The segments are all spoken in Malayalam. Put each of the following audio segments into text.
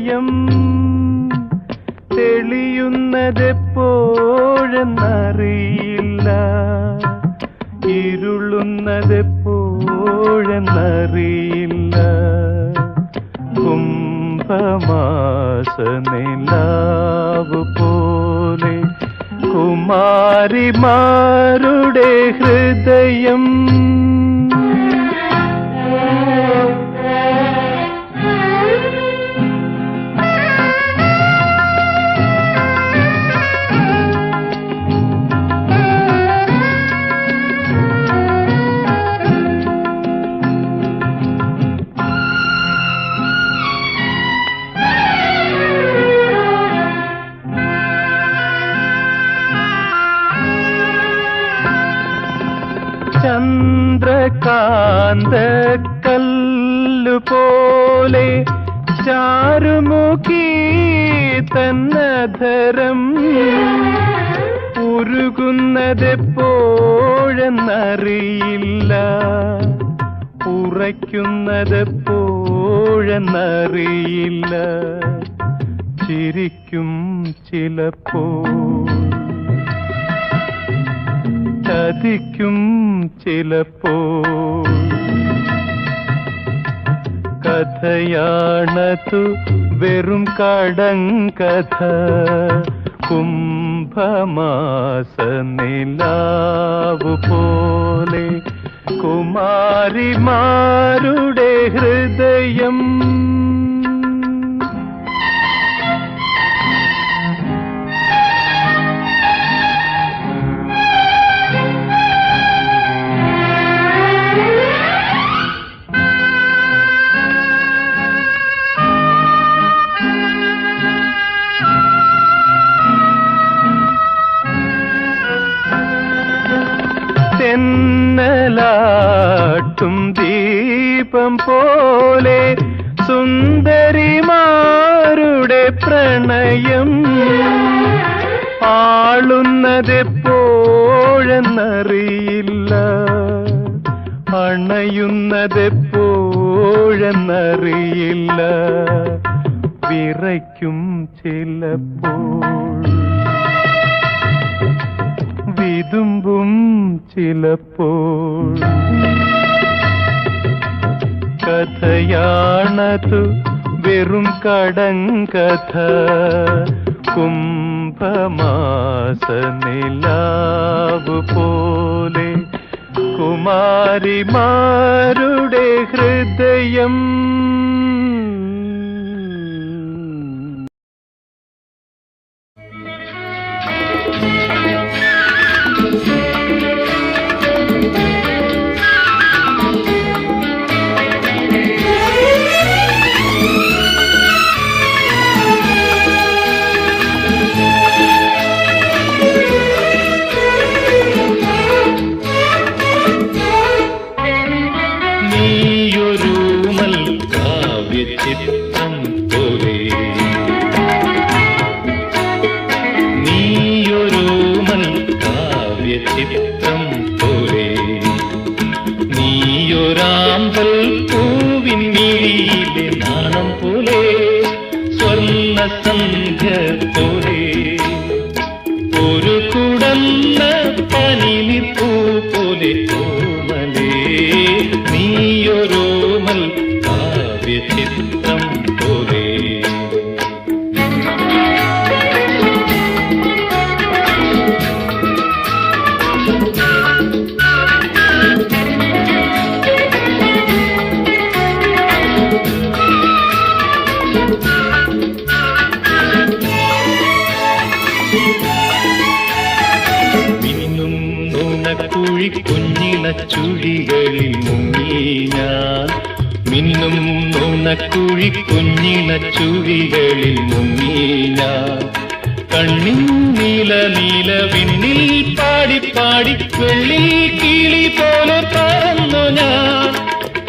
ഹൃദയം തെളിയുന്നതെപ്പോഴെന്നറിയില്ല, ഇരുളുന്നതെപ്പോഴെന്നറിയില്ല. കുംഭമാസനിലാവു പോലെ കുമാരിമാരുടെ ഹൃദയം. ചന്ദ്രകാന്ത കല്ലുപോലെ ചാരുമുഖി തന്നധരം ഉരുകുന്നതെപ്പോഴെന്നറിയില്ല, ഉറയ്ക്കുന്നതെപ്പോഴെന്നറിയില്ല. ചിരിക്കും ചിലപ്പോൾ, ചതിക്കും ചിലപ്പോൾ. കഥയാണതു വെറും കടങ്കഥ, കുംഭമാസനിലാവു പോലെ കുമാരിമാരുടെ ഹൃദയം. തെന്നലാട്ടും ദീപം പോലെ സുന്ദരിമാരുടെ പ്രണയം ആളുന്നതെപ്പോഴെന്നറിയില്ല, അണയുന്നതെപ്പോഴെന്നറിയില്ല. വിറയ്ക്കും ചിലപ്പോൾ, വിതുമ്പും ചിലപ്പോൾ. കഥയാണതു വെറും കടങ്കഥ, കുംഭമാസനിലാവു പോലെ കുമാരിമാരുടെ ഹൃദയം. ചിത്രം പോലെ നീയൊരാമ്പൽ പൂവിൻ മിഴിയിലെ നാണം പോലെ, സ്വർണ്ണ സന്ധ്യ പോലെ, ഒരു കുടന്ന പനിനിപ്പൂ പോലെ ഓമലേ. നീയൊരോമൽ കാവ്യചിത്രം പോലെ. മിന്നും നുണക്കുഴി കുഞ്ഞിണ ചുഴികളിൽ മുങ്ങി ഞാൻ, മിന്നും നുണക്കുഴി കുഞ്ഞിണ ചുഴികളിൽ മുങ്ങി ഞാൻ. കണ്ണിൻ നീല നീല വിണ്ണിൽ പാടി പാടി വെള്ളി കിളി പോലെ പറന്നു ഞാൻ.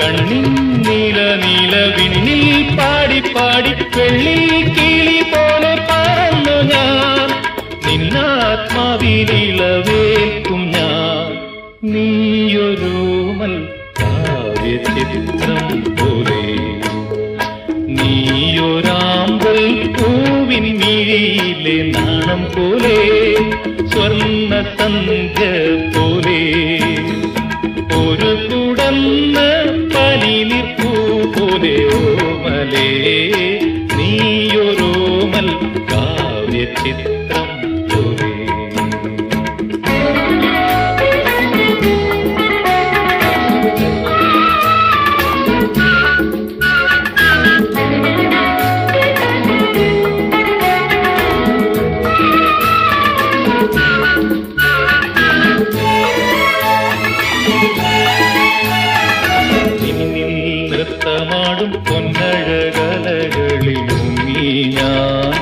കണ്ണിൻ നീല നീല വിണ്ണിൽ പാടി പാടി വെള്ളി കിളി പോലെ പറന്നു ഞാൻ. നിന്നാത്മാവിനിളവേൽക്കും ഞാൻ. നീയൊരോമൽ കാവ്യചിത്രം പോലെ, നീയൊരാമ്പൽ മിഴിയിലെ നാണം പോലെ സ്വർണ്ണ സന്ധ്യ പോലെ ഒരു കുടന്ന പനിനിപ്പൂ പോലെ ഓമലേ നീയൊരോമൽ കാവ്യചിത്രം പോലെ. നൃത്തമാടും പൊന്നഴകലകളിൽ മുങ്ങി ഞാൻ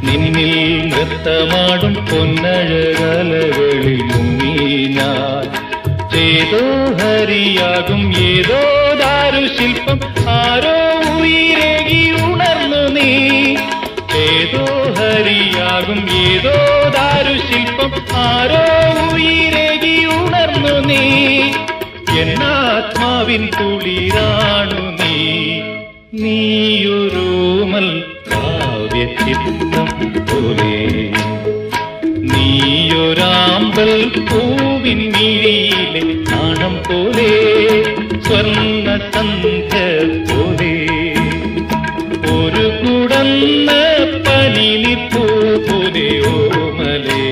നിന്നിൽ നൃത്തമാടും പൊന്നഴകലകളിൽ മുങ്ങി ഞാൻ ചേതോ ഹരിയാകും ഏതോ ദാരുശില്പം ആരോ ഉയരേകി ഉണർന്നു നീ ഏതോ ഹരിയാകും ഏതോ ദാരുശില്പം ആരോ ഉയരേകി ഉണർന്നു നീ എന്നാത്മാവിൻ കുളിരാണു നീ നീയൊരോമൽ കാവ്യചിത്രം പോലെ നീയൊരാമ്പൽ പൂവിൻ മിഴിയിലെ നാണം പോലെ സ്വർണ്ണ സന്ധ്യ പോലെ ഒരു കുടന്ന പനിനിപ്പൂ പോലെ ഓമലേ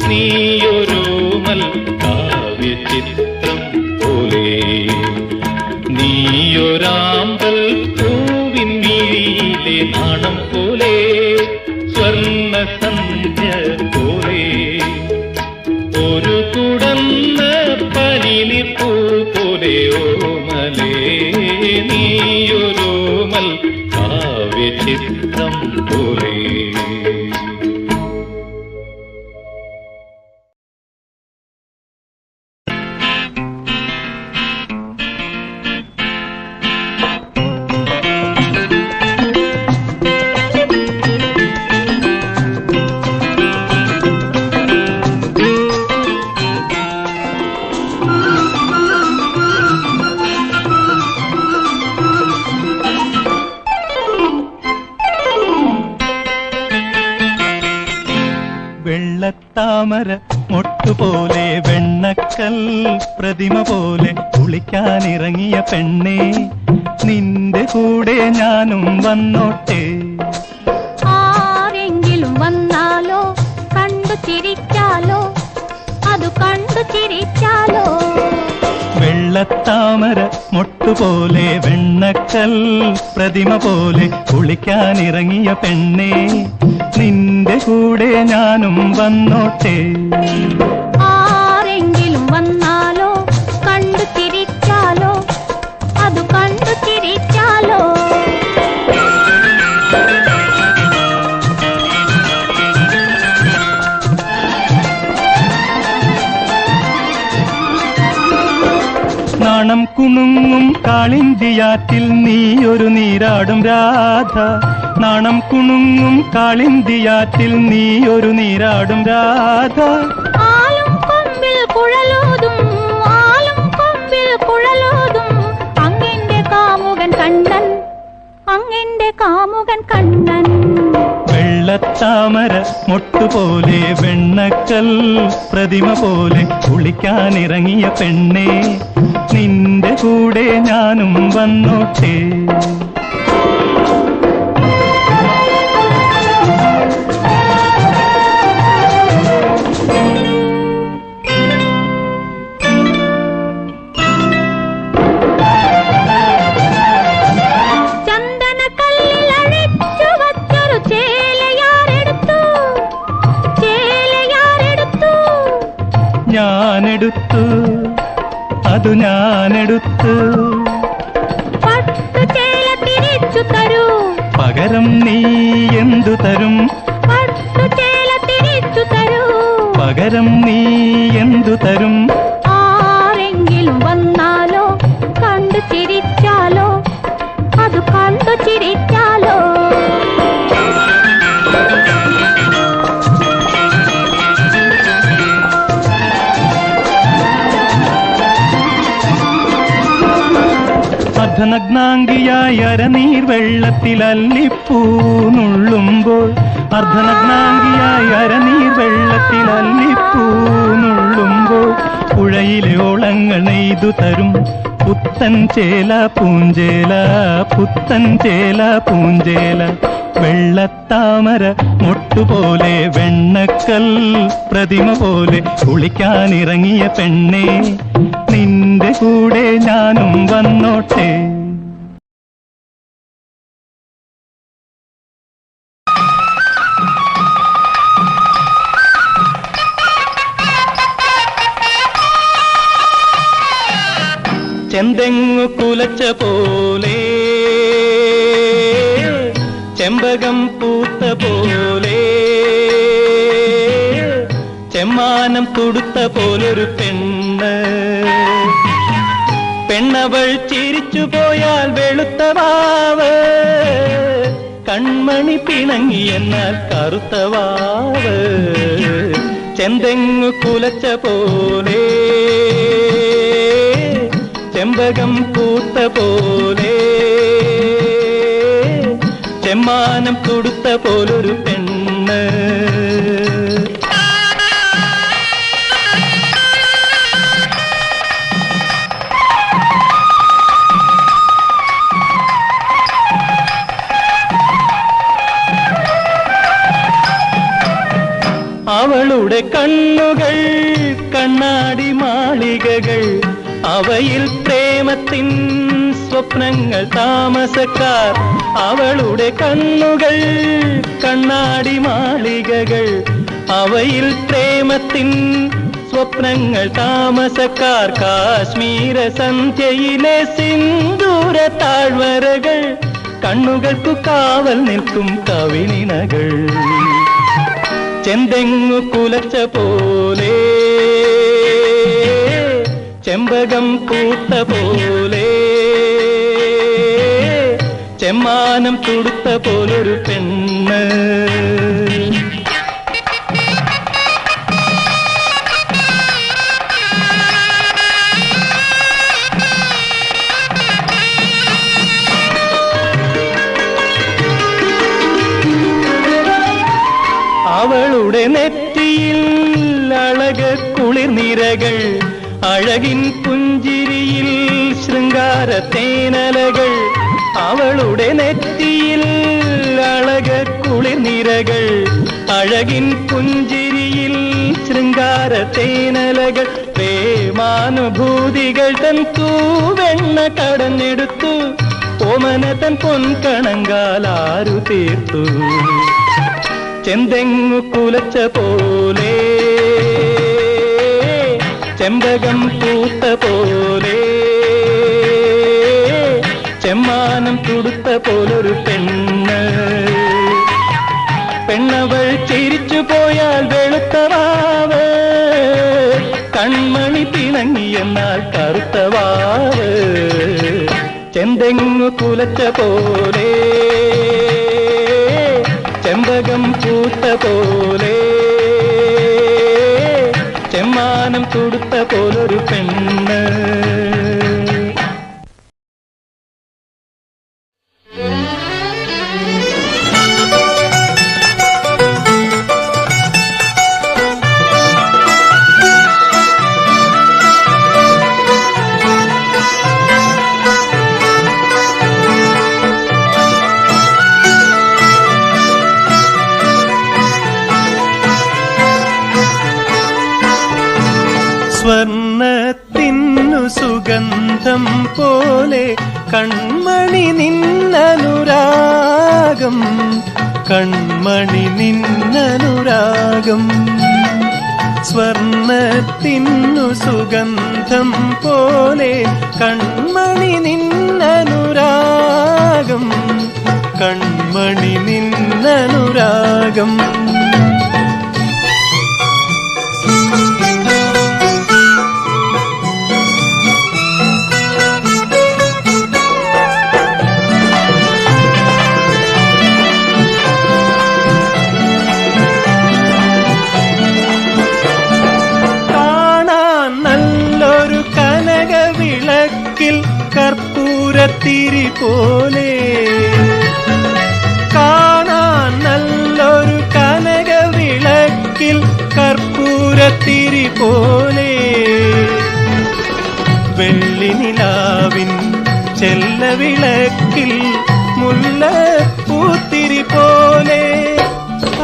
നീയൊരോമൽ കാവ്യചിത്രം പോലെ നീയൊരാമ്പൽ പൂവിൻ മിഴിയിലെ നാണം പോലെ സ്വർണ്ണ സന്ധ്യ പോലെ ഒരു കുടന്ന പനിനിപ്പൂ പോലെ ഓമലേ നീയൊരോമൽ കാവ്യചിത്രം പോലെ. വെള്ളത്താമര മൊട്ടുപോലെ വെണ്ണക്കൽ പ്രതിമ പോലെ കുളിക്കാനിറങ്ങിയ പെണ്ണേ നിന്റെ കൂടെ ഞാനും വന്നോട്ടെ. ആരെങ്കിലും വന്നാലോ കണ്ടു ചിരിച്ചാലോ അത് കണ്ടു ചിരിച്ചാലോ. വെള്ളത്താമര മൊട്ടുപോലെ വെണ്ണക്കൽ പ്രതിമ പോലെ കുളിക്കാനിറങ്ങിയ പെണ്ണേ നിന്റെ കൂടെ ഞാനും വന്നോട്ടെ. ആരെങ്കിലും വന്നാലോ കണ്ടു ചിരിച്ചാലോ അത് കണ്ടു ചിരിച്ചാലോ. നാണം കുണുങ്ങും കാളിന്തിയാറ്റിൽ നീയൊരു നീരാടും രാധ. നാണം കുണുങ്ങും കാളിന്തിയാറ്റിൽ നീയൊരു നീരാടും രാധ. ആലും കൊമ്പിൽ കുഴലോതും ആലും കൊമ്പിൽ കുഴലോതും അങ്ങെന്റെ കാമുകൻ കണ്ണൻ അങ്ങെന്റെ കാമുകൻ കണ്ണൻ. വെള്ളത്താമര മൊട്ടുപോലെ വെണ്ണക്കൽ പ്രതിമ പോലെ കുളിക്കാനിറങ്ങിയ പെണ്ണേ നിന്റെ കൂടെ ഞാനും വന്നോട്ടെ. ഞാനെടുത്തു അതു ഞാനെടുത്തു പട്ടുചേല തിരിച്ചു തരൂ പകരം നീ എന്തു തരും. പട്ടുചേല തിരിച്ചു തരൂ പകരം നീ എന്തു തരും. ആരെങ്കിലും വന്നാലോ കണ്ടു ചിരിച്ചാലോ അത് കണ്ടു ചിരിച്ചാലോ. അർദ്ധനഗ്നാംഗിയായ അരനീർ വെള്ളത്തിൽ അല്ലിപ്പൂ നുള്ളുമ്പോൾ അർദ്ധനഗ്നാംഗിയായി അരനീർ വെള്ളത്തിൽ അല്ലിപ്പൂന്നുള്ളുമ്പോൾ പുഴയിലെ ഓളങ്ങൾ നെയ്തു തരും പുത്തൻ ചേല പൂഞ്ചേല, പുത്തൻ ചേല പൂഞ്ചേല. വെള്ളത്താമര മൊട്ടുപോലെ വെണ്ണക്കൽ പ്രതിമ പോലെ കുളിക്കാനിറങ്ങിയ പെണ്ണേ, നിന്റെ കൂടെ ഞാനും വന്നോട്ടെ. ചെന്തെങ്ങു കുലച്ച പോലെ, ചെമ്പകം പൂത്ത പോലെ, ചെമ്മാനം തുടുത്ത പോലൊരു പെണ്ണ്. പെണ്ണവൾ ചിരിച്ചു പോയാൽ വെളുത്ത വാവ്, കൺമണി പിണങ്ങി എന്നാൽ കറുത്ത വാവ്. ചെന്തെങ്ങു കുലച്ച പോലെ, ചെമ്പകം പൂത്ത പോലെ, ചെമ്മാനം തുടുത്ത പോലൊരു പെണ്ണ്. അവളുടെ കണ്ണുകൾ കണ്ണാടി മാളികകൾ, അവയിൽ പ്രേമത്തിൻ സ്വപ്നങ്ങൾ താമസക്കാർ. അവളുടെ കണ്ണുകൾ കണ്ണാടി മാളികകൾ, അവയിൽ പ്രേമത്തിൻ സ്വപ്നങ്ങൾ താമസക്കാർ. കാശ്മീര സന്ധ്യയിലെ സിന്ദൂര താഴ്വരകൾ, കണ്ണുകൾക്കു കാവൽ നിൽക്കും കവിനിനകൾ. ചെന്തെങ്ങു കുലച്ച പോലെ, ചെമ്പകം പൂത്ത പോലെ, ചെമ്മാനം തുടുത്ത പോലൊരു പെണ്ണ്. അവളുടെ നെറ്റിയിൽ അഴക കുളിർനിരകൾ, അഴകിൻ പുഞ്ചിരിയിൽ ശൃംഗാര തേനലകൾ. അവളുടെ നെറ്റിയിൽ അഴക കുളിർനിരകൾ, അഴകിൻ പുഞ്ചിരിയിൽ ശൃംഗാര തേനലകൾ. പ്രേമാനുഭൂതികൾ തൻ തൂവെണ്ണ കടഞ്ഞെടുത്തു, ഓമന തൻ പൊൻകണങ്കാലാരു തീർത്തു. ചെന്തെങ്ങു കുലച്ച പോലെ, ചെമ്പകം പൂത്ത പോലെ, ചെമ്മാനം തുടുത്ത പോലൊരു പെണ്ണ്. പെണ്ണവൾ ചിരിച്ചു പോയാൽ വെളുത്ത വാവ്, കൺമണി പിണങ്ങി എന്നാൽ കറുത്ത വാവ്. ചെന്തെങ്ങു കുലച്ച പോലെ, ചെമ്പകം പൂത്ത പോലെ, ചെമ്മാനം തുടുത്ത പോലൊരു പെണ്ണ്. സ്വർണത്തിന്നു സുഗന്ധം പോലെ കൺമണി നിന്നനുരാഗം, കൺമണി നിന്നനുരാഗം. സ്വർണത്തിന്നു സുഗന്ധം പോലെ കൺമണി നിന്നനുരാഗം, കൺമണി നിന്നനുരാഗം. കർപ്പൂരത്തിരി പോലെ കാണാൻ നല്ലൊരു നിലവിളക്കിൽ മുല്ല പൂത്തിരി പോലെ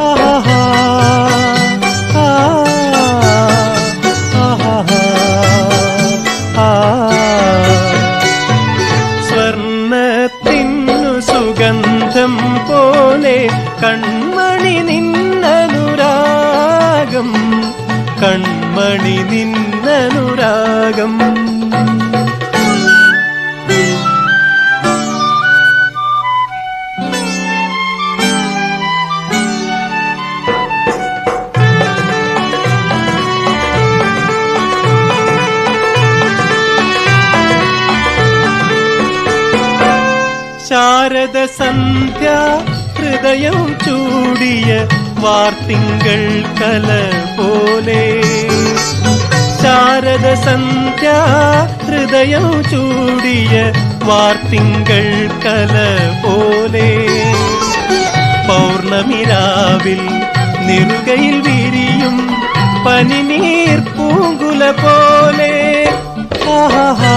ആഹാ സ്വർണത്തിനു സുഗന്ധം പോലെ കൺമണി നിന്നനുരാഗം കൺമണി നിന്നനുരാഗം ശാരദ സന്ധ്യ ഹൃദയം ചൂടിയ വാർത്തിങ്കൾ കല പോലെ ശാരദ സന്ധ്യ ഹൃദയം ചൂടിയ വാർത്തിങ്കൾ കല പോലെ പൗർണമിരാവിൽ നിറുകയിൽ വിരിയും പനിനീർ പൂങ്കുല പോലെ ആഹാ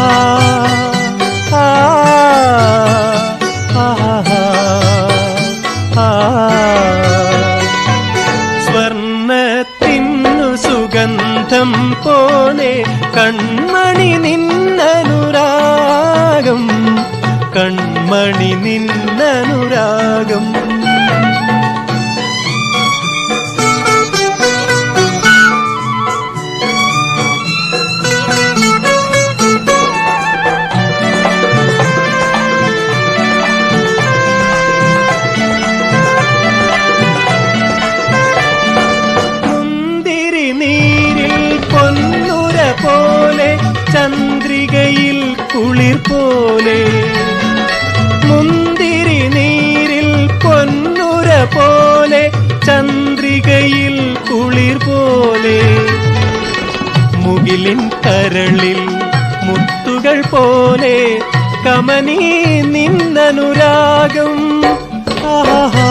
സ്വർണത്തിനു സുഗന്ധം പോലെ കൺമണി നിന്നനുരാഗം കൺമണി നിന്നനുരാഗം ചന്ദ്രികയിൽ കുളിർ പോലെ മുന്തിരി നീരിൽ പൊന്നുര പോലെ ചന്ദ്രികയിൽ കുളിർ പോലെ മുകിലിൻ കരളിൽ മുത്തുകൾ പോലെ കമനീ നിന്നനുരാഗം ആഹാ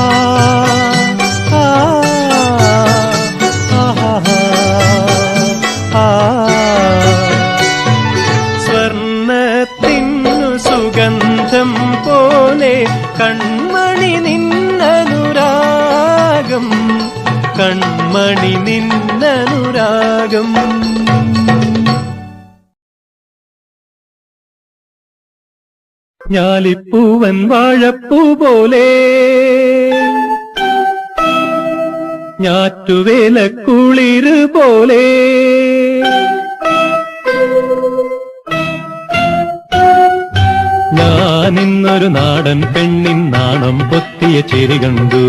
സുഗന്ധം പോലെ കൺമണി നിന്നനുരാഗം കൺമണി നിന്നനുരാഗം ഞാലിപ്പൂവൻ വാഴപ്പൂ പോലെ ഞാറ്റുവേല കുളിര് പോലെ ഞാനിന്നൊരു നാടൻ പെണ്ണിൻ നാണം പൊത്തിയ ചിരി കണ്ടു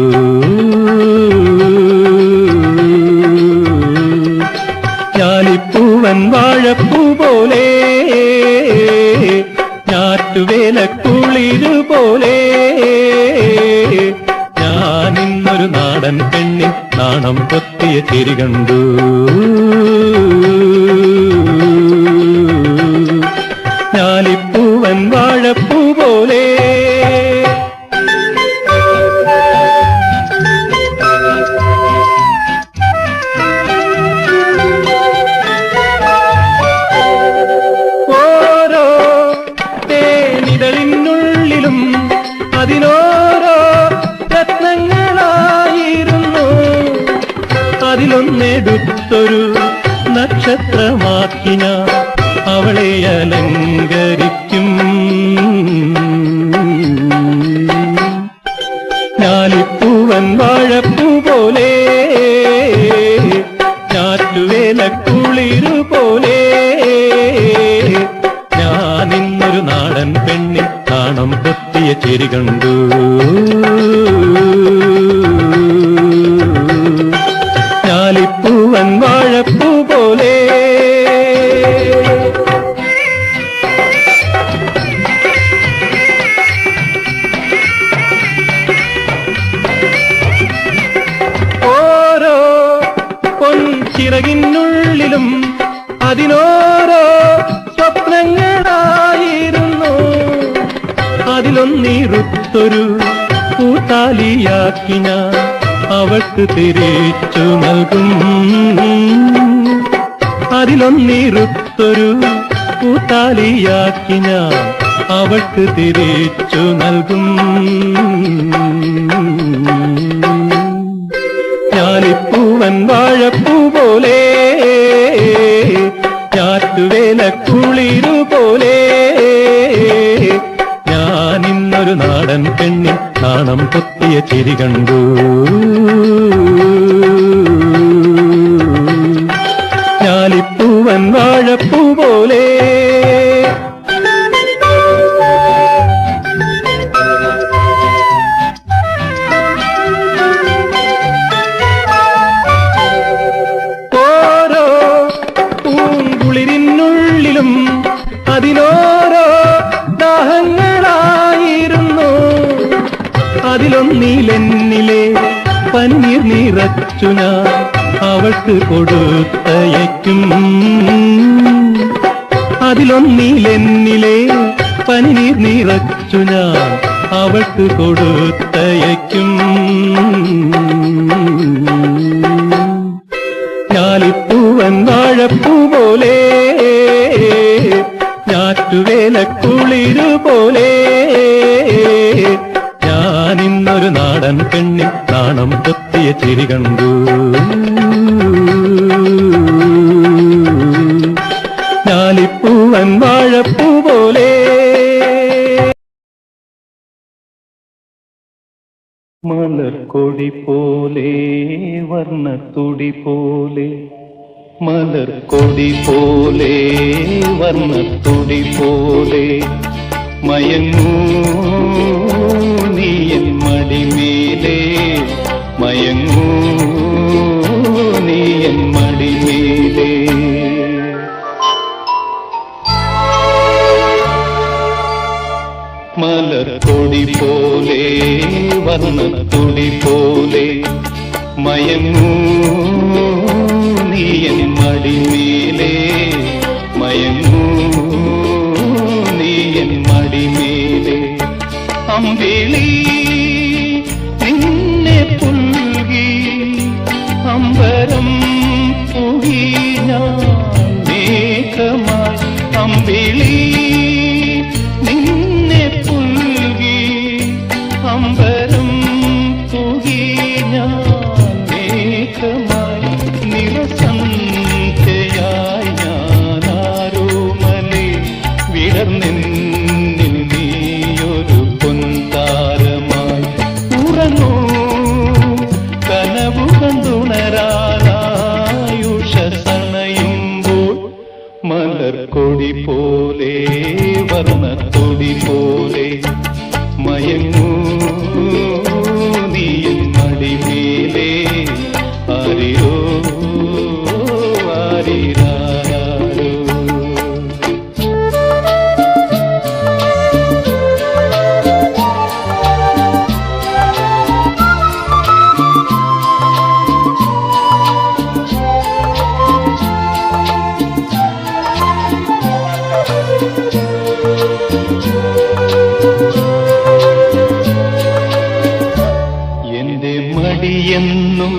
ഞാലിപ്പൂവൻ വാഴപ്പൂ പോലെ ഞാറ്റുവേല കുളിരു പോലെ ഞാനിന്നൊരു നാടൻ പെണ്ണിൻ നാണം പൊത്തിയ ചിരി കണ്ടു ഞാലിപ്പൂവൻ വാഴപ്പൂ പോലെ ഓരോ തേനിതളിനുള്ളിലും അതിനോരോ രത്നങ്ങളായിരുന്നു അതിലൊന്നെടുത്തൊരു നക്ഷത്രമാക്കി ഞാൻ അവളെ അലങ്കരിക്കും ഞാലിപ്പൂവൻ വാഴപ്പൂ പോലെ ഞാറ്റുവേല കുളിരു പോലെ ഞാനിന്നൊരു നാടൻ പെണ്ണിൻ നാണം പൊത്തിയ ചിരി കണ്ടു ഞാലിപ്പൂവൻ വാഴപ്പൂ പോലെ ചിറകിനുള്ളിലും അതിനോരോ സ്വപ്നങ്ങളായിരുന്നു അതിലൊന്നിറുത്തൊരു പൂത്താലിയാക്കി ഞാൻ അവൾക്ക് തിരിച്ചു നൽകും അതിലൊന്നിറുത്തൊരു പൂത്താലിയാക്കി ഞാൻ അവൾക്ക് തിരിച്ചു നൽകും. ഞാലിപ്പൂവൻ വാഴപ്പൂ പോലെ, ഞാറ്റുവേല കുളിരുപോലെ, ഞാനിന്നൊരു നാടൻ പെണ്ണിൻ നാണം പൊത്തിയ ചിരി കണ്ടു. ഞാലിപ്പൂവൻ വാഴപ്പൂ പോലെ. ഓരോ പൂങ്കുളിരിനുള്ളിലും അതിനോരോ ദാഹങ്ങളായിരുന്നു. അതിലൊന്നിലെന്നിലെ പന്നീർ നിറച്ചു ഞാൻ അവൾക്ക് കൊടുത്തയക്കും. അതിലൊന്നിലെന്നിലെ പന്നീർ നിറച്ചു ഞാൻ അവൾക്ക് കൊടുത്തയക്കും. ഞാലിപ്പൂവൻ വാഴപ്പൂ പോലെ, ഞാറ്റുവേല കുളിരുപോലെ, ഞാനിന്നൊരു നാടൻ പെണ്ണിൻ നാണം പൊത്തിയ ചിരി കണ്ടു. ഞാലിപ്പൂവൻ വാഴപ്പൂ പോലെ. മലർക്കൊടി പോലെ വർണ്ണത്തുടി പോലെ, മലർക്കൊടി പോലെ വർണ്ണത്തുടി പോലെ, മയങ്ങൂ നീയൻ മടിമേലേ, മയങ്ങൂ നീയൻ മടിമേലേ. മലർക്കൊടി പോലെ വർണ്ണത്തുടി പോലെ, മയങ്ങൂ നീയൻ മടിമേലേ, മയങ്ങൂ നീയൻ മടിമേലേ. അമ്പിളി നിന്നെ പുൽകി അമ്പരം പുകി ഞാൻ മേഘമായി. അമ്പിളി നിന്നെ പുൽകി അമ്പരം പുകി ഞാൻ മേഘമായി. നിറസന്ധ്യയായി ഞാനാരോമലേ വിടർന്നെന്നിൽ നീയൊരു പൊൻതാരമായി. ഉറങ്ങൂ കനവു കണ്ടുണരായുഷസണയുമ്പോൾ, മലർക്കൊടി പോലെ വർണ്ണത്തൊടി പോലെ, മയങ്ങൂ നീയൻ മടിമേലേ, ആരിരോ ആരിരാരോ. എന്റെ മടിയെന്നും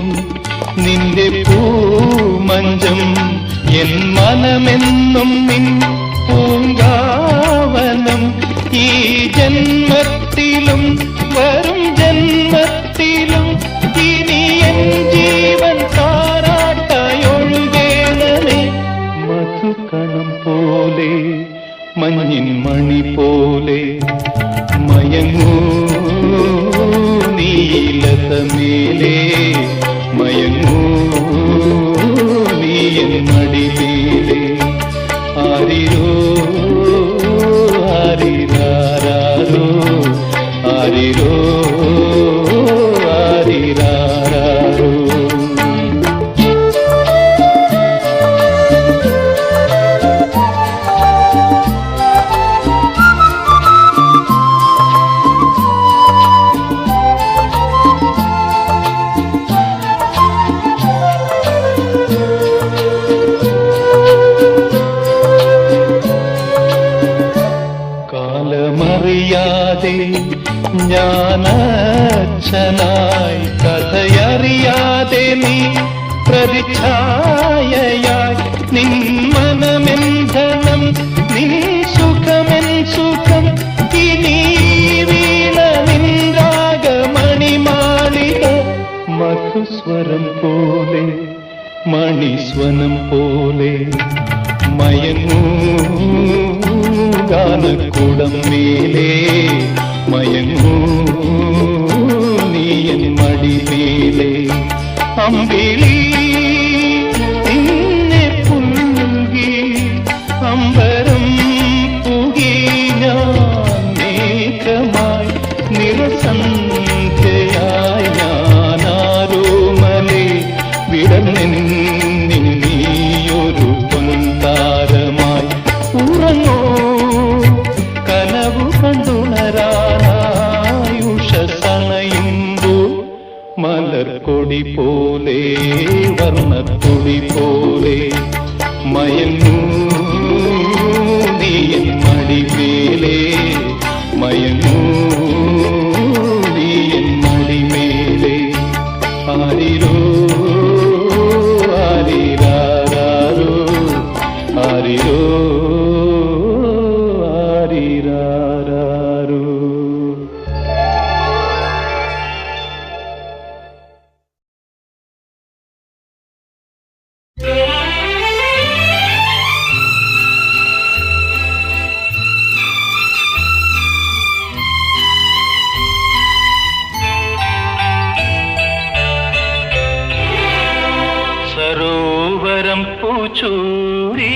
നിന്റെ പൂമഞ്ചം, എൻ മനമെന്നും നിൻ പൂങ്കാവനം. ഈ ജന്മത്തിലും വരും ജന്മത്തിലും ഇനി എൻ ജീവൻ താരാട്ടായൊഴുകേണമേ. മധുകണം പോലെ മഞ്ഞിൻ മണി പോലെ, മയങ്ങൂ നീലതമേലേ, മയങ്ങൂ നീയൻ മടിമേലേ, ആരിരോ ആരിരാരോ, ആരിരോ ആരിരാരോ. കാലമറിയാതെ ഞാനച്ഛനായി, കഥയറിയാതെ നീ പ്രതിച്ഛായയായി. നിൻ മനമെൻ ധനം, നിൻ സുഖമെൻ സുഖം, മധുസ്വരം പോലെ മണിസ്വനം പോലെ മയങ്ങൂ ഗാനക്കുടം മേലേ മയങ്ങൂ നീയൻ മടിമേലേ അമ്പിളി നിന്നെ പുൽകി അമ്പരം പുകി ഞാൻ മേഘമായി നിറസന്ധ്യയായി ഞാനാരോമലേ വിടർന്നിന്നിൻ നീയൊരു പൊൻതാരമായി ഉറങ്ങോ കനവു കണ്ടുണരാനായി ഉഷസണയുമ്പോൾ മലർക്കൊടി പോലെ വർണ്ണത്തൊടി പോലെ മയങ്ങൂ നീയൻ മടിമേലേ മയങ്ങൂ നീയൻ മടിമേലേ ആരിരോ ആരിരാരോ ആരിരോ ആരിരാരോ. സരോവരം പൂച്ചൂടി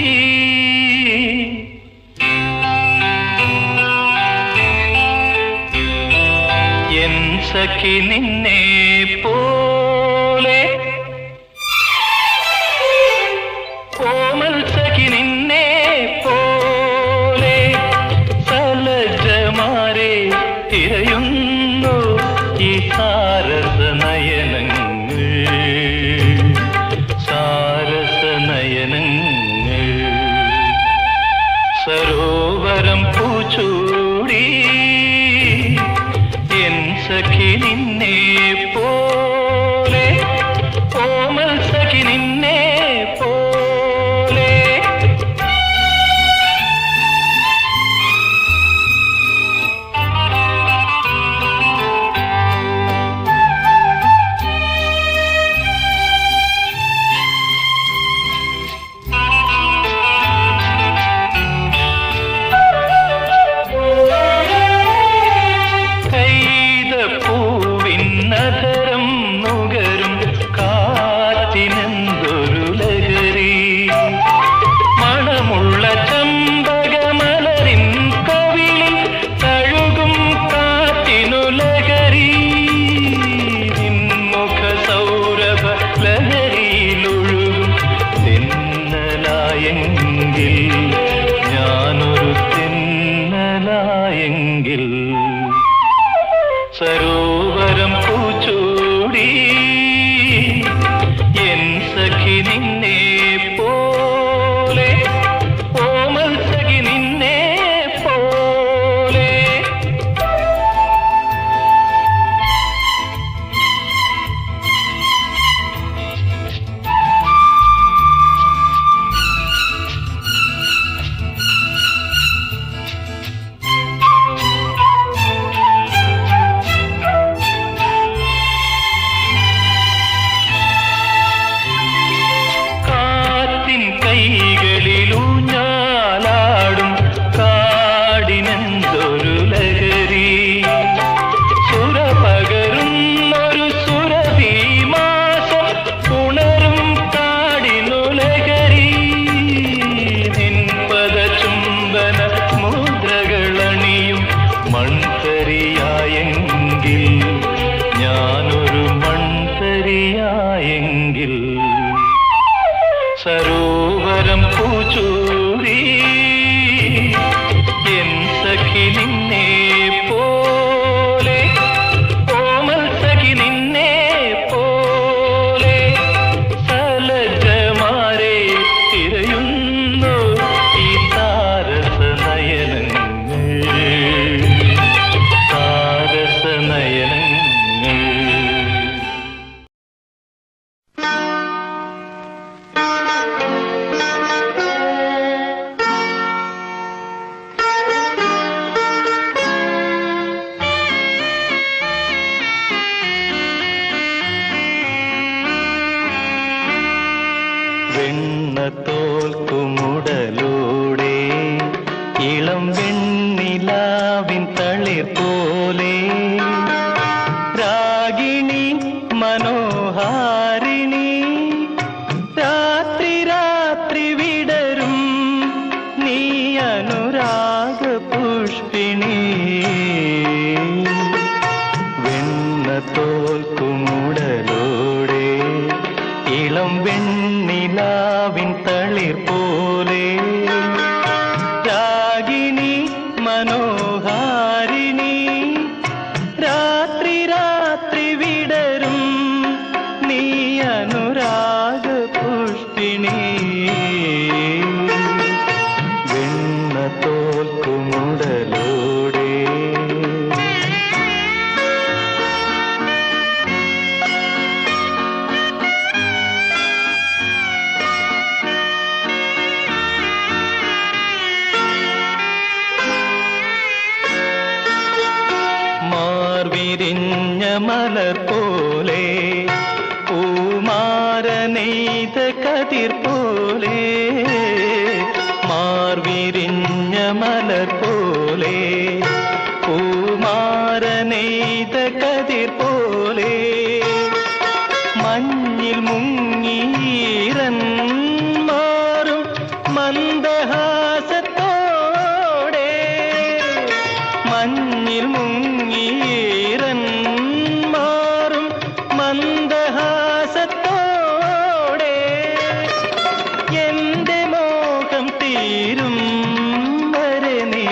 എൻ സഖി നിന്നെ പോലെ കോമൽ സഖി നിന്നെ പോലെ സലജമാരെ തിരയുന്നു ഈ സാരസ നയനങ്ങൾ സാരസ നയനങ്ങൾ സരോവരം പൂച്ചൂടി എൻ സഖി നിന്നെ പോലെ കോമൽ സഖി നിന്നെ പോലെ നഗരം നുകരും കാറ്റിനെന്തൊരു ലഹരി മണമുള്ള ചമ്പകമലരിൻ കവിളിൽ തഴുകും കാറ്റിനു ലഹരി നിൻമുഖ സൗരഭ ലഹരിയിലൊഴുകും തെന്നലായെങ്കിൽ ഞാനൊരു തെന്നലായെങ്കിൽ സരോവരം പൂച്ചൂടി എൻ സഖി നിന്നെ പോലെ കോമൽ സഖി നിന്നെ പോലെ തോൽക്കുമുടലൂടെ ഇളം വെണ്ണിലാവിൻ തളിർ പോലെ രാഗിണി മനോഹാരിണി രാത്രി രാത്രി വിടരും നീ അനുരാഗ പുഷ്പിണി വെണ്ണ തോൽക്കുമുടലൂടെ ഇളം വെണ്ണിലാവിൻ തളിർ പോലെ രാഗിണി മനോഹാരിണി രാത്രി രാത്രി വിടരും നീ അനുരാഗ പുഷ്പിണി വെണ്ണ തോൽക്കുമുടലൂടെ മാർവിരിഞ്ഞ മലർ പോലെ പൂമാരനെയ്ത കതിർ പോലെ മാർവിരിഞ്ഞ മലർ പോലെ പൂമാരനെയ്ത കതിർ പോലെ മഞ്ഞിൽ മുങ്ങീരൻ മാറും മന്ദഹാസത്തോടെ മഞ്ഞിൽ മുങ്ങീരൻ മാറും മന്ദഹാസത്തോടെ എന്റെ മോഹം തീരും വരെ നീ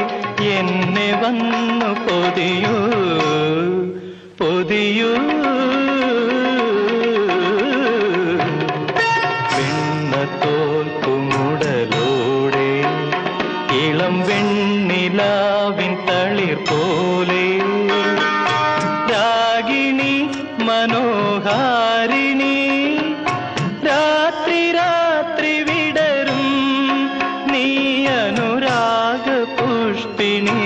എന്നെ വന്നു പൊതിയൂ പൊതിയൂ വെണ്ണ തോൽക്കുമുടലൂടെ ഇളം വെണ്ണിലാവിൻ തളിർ പോലെ രാഗിണി മനോഹാരിണി രാത്രി രാത്രി വിടരും നീ അനുരാഗ പുഷ്പിണി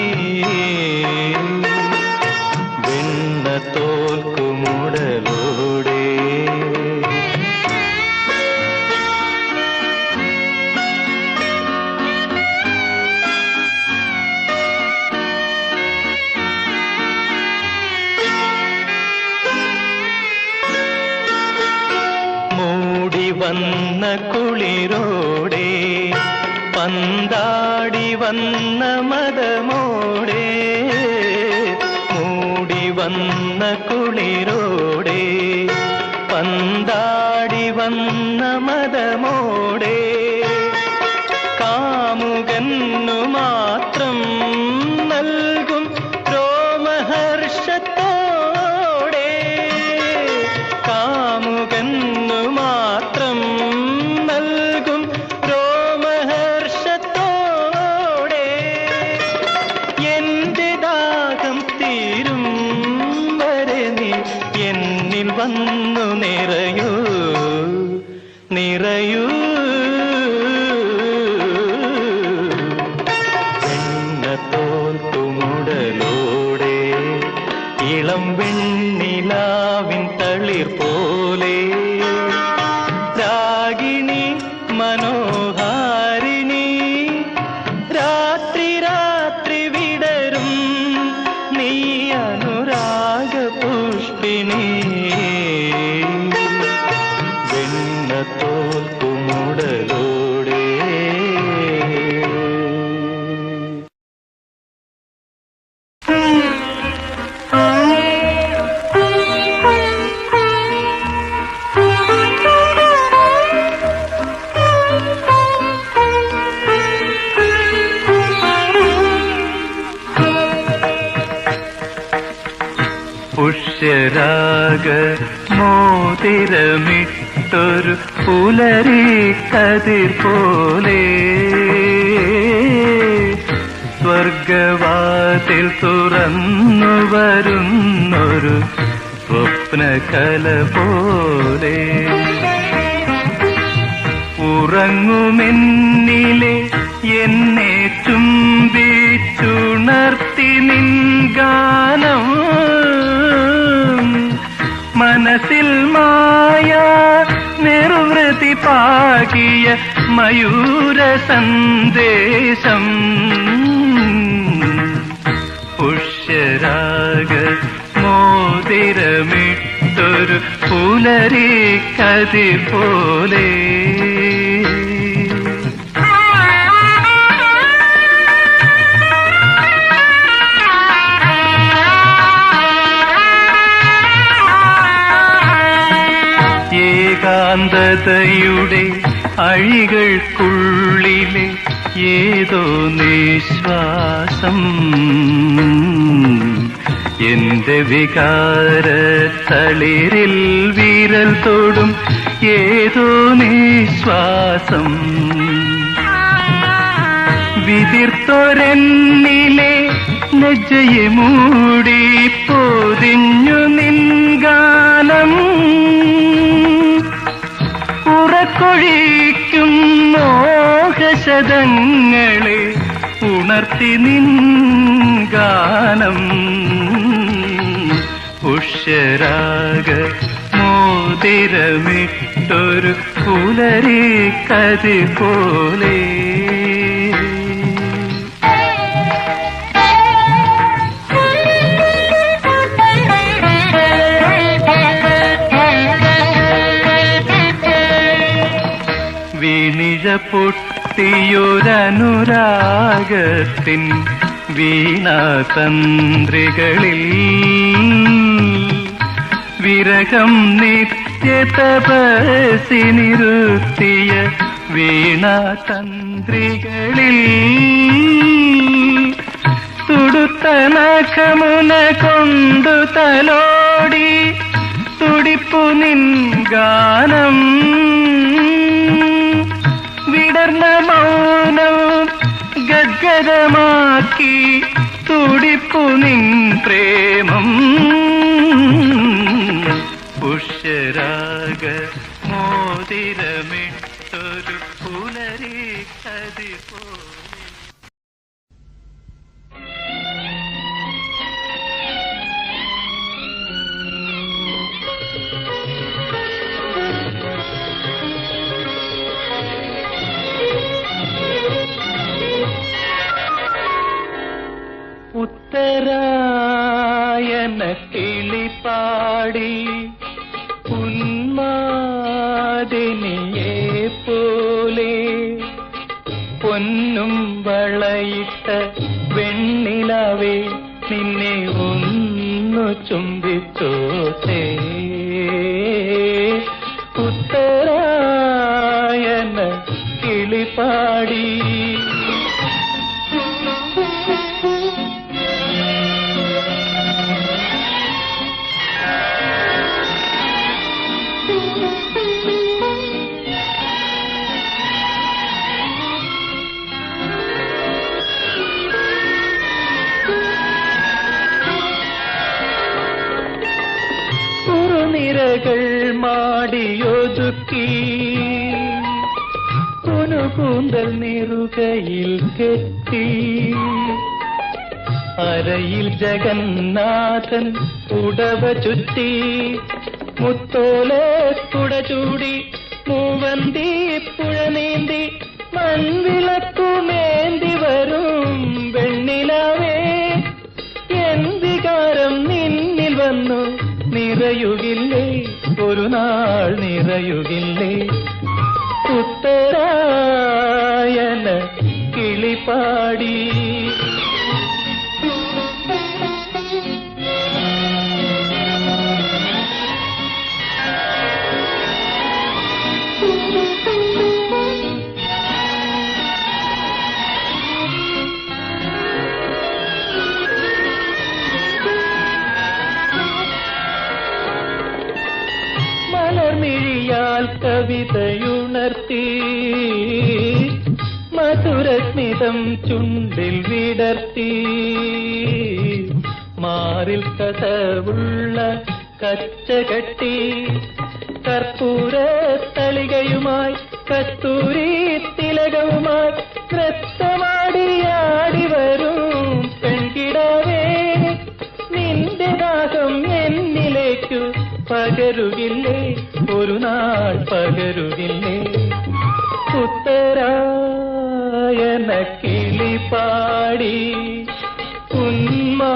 വെണ്ണ തോൽക്കുമുടലൂടെ വന്ന കുളിരോടെ പന്താടി വന്ന മദമോടെ മൂടി വന്ന കുളിരോടെ പന്താടി വന്ന മദമോടെ കാമുകന്നു മാത്രം നൽകും രോമഹർഷത്തോടെ കാമുകന്നു മാത്രം നൽകും രോമഹർഷത്തോടെ എന്റെ ദാഹം തീരും വരെ നീ എന്നിൽ വന്നു നിറയൂ നിറയൂ വെണ്ണ തോൽക്കുമുടലൂടെ ഇളം വെണ്ണിലാവിൻ തളിർ പോലെ രാഗിണി മനോഹാരിണി രാത്രി രാത്രി വിടരും നീ അനുരാഗ പുഷ്പിണി വെണ്ണ തോൽക്കുമുടലൂടെ പുഷ്യരാഗ മോതിരമിട്ടൊരു പുലരി കതിർ പോലെ സ്വർഗവാതിൽ തുറന്നു വരുന്നൊരു സ്വപ്നകല പോലെ ഉറങ്ങുമെന്നിലെ എന്നെ ചുംബിച്ചുണർത്തി നിൻ ഗാനം മനസ്സിൽ മായ നിർവൃതി പാകിയ മയൂര സന്ദേശം പുഷ്യരാഗ മോതിരമിട്ടൊരു പുലരിക്കതി പോലെ ഏകാന്തതയുടെ അഴികൾക്കുള്ളിലെ ഏതോ നിശ്വാസം എന്റെ വികാര തളിരിൽ വിരൽ തൊടും ഏതോ നിശ്വാസം വിതിർത്തൊരെന്നിലെ ലജ്ജയെ മൂടി പൊതിഞ്ഞു നിൻഗാനം ഉറക്കൊഴിക്കും മോഹശതങ്ങളെ ഉണർത്തി നിൻ ഗാനം പുഷ്യരാഗ മോതിരമിട്ടൊരു പുലരിക്കതി പോലെ വീണിഴ പൊട്ടിയൊരനുരാഗത്തിൻ വീണാതന്ത്രികളിൽ വിരഹം നിത്യതപസിനിരുത്തിയ വീണാതന്ത്രികളിൽ തുടുത്ത നഖമുന കൊണ്ടു തലോടി തുടിപ്പു നിൻ ഗാനം വിടർന്ന മൗനം ഗദ്ഗദമാക്കി തുടിപ്പു നിൻ പ്രേമം പുഷ്യരാഗ മോതിരമിട്ടൊരു പുലരിക്കതി പോലെ ഉത്തരായന കിളിപ്പാടി ഉന്മാദിനിയെ പോലെ പൊന്നും വളയിട്ട വെണ്ണിലാവേ നിന്നെ ഒന്നു ചുംബിച്ചോട്ടെ ഉത്തരായന കിളിപ്പാടി നിരകൾ മാടിയൊതുക്കി കുനുകൂന്തൽ നിറുകയിൽ കെട്ടി അരയിൽ ജഗന്നാഥൻ ഉടവ ചുറ്റി മുത്തോല കുട ചൂടി മൂവന്തി പുഴ നീന്തി മൺവിളക്കുമേന്തി വരും വെണ്ണിലാവേ എൻ വികാരം നിന്നിൽ വന്നു നിറയുകില്ലേ ഒരു നാൾ നിറയുകില്ലേ ഉത്തരായന കിളിപ്പാടി മലർമിഴിയാൽ കവിതയുണർത്തി മധുരസ്മിതം ചുണ്ടിൽ വിടർത്തി മാറിൽ കഥവുള്ള കച്ചകട്ടി കർപ്പൂര തളികയുമായി കസ്തൂരി തിലകവുമായി നൃത്തമാടിയാടി വരും പെൺകിടാവേ നിന്റെ ദാഹം എന്നിലേക്കു പകരുകില്ലേ ഒരു നാൾ പകരുകില്ലേ ഉത്തരായന കിളിപാടി ഉന്മാദിനിയെ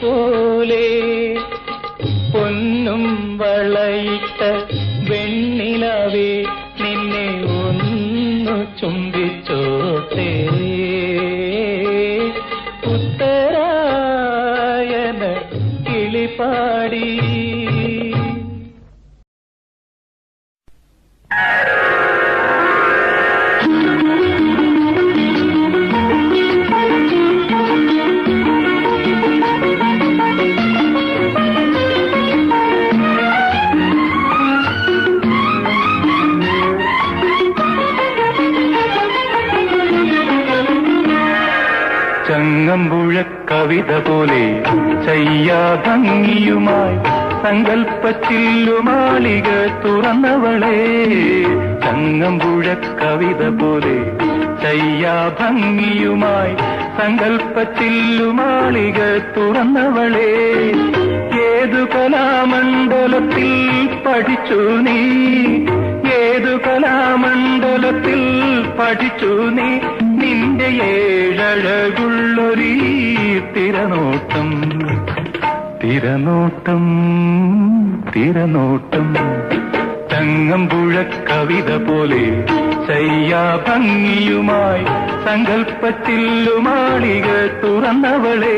പോലെ പൊന്നും വളയിട്ട വെണ്ണിലവേ നിന്നെ ഒന്നു ചുംബിച്ചോട്ടെ ഉത്തരായന കിളിപാടി. ചങ്ങമ്പുഴ കവിത പോലെ ചയ്യാഭംഗിയുമായി സങ്കൽപ്പച്ചില്ലുമാളിക തുറന്നവളെ. ചങ്ങമ്പുഴ കവിത പോലെ ചയ്യാഭംഗിയുമായി സങ്കൽപ്പച്ചില്ലുമാളിക തുറന്നവളെ. ഏതു കലാമണ്ഡലത്തിൽ പഠിച്ചു നീ, ഏതു കലാമണ്ഡലത്തിൽ പഠിച്ചു നീ, നിന്റെ ഏഴഴകുള്ളൊരീ തിരനോട്ടം തിരനോട്ടം തിരനോട്ടം. ചങ്ങമ്പുഴ കവിത പോലെ ചയ്യാഭംഗിയുമായി സങ്കൽപ്പച്ചില്ലുമാളിക തുറന്നവളെ.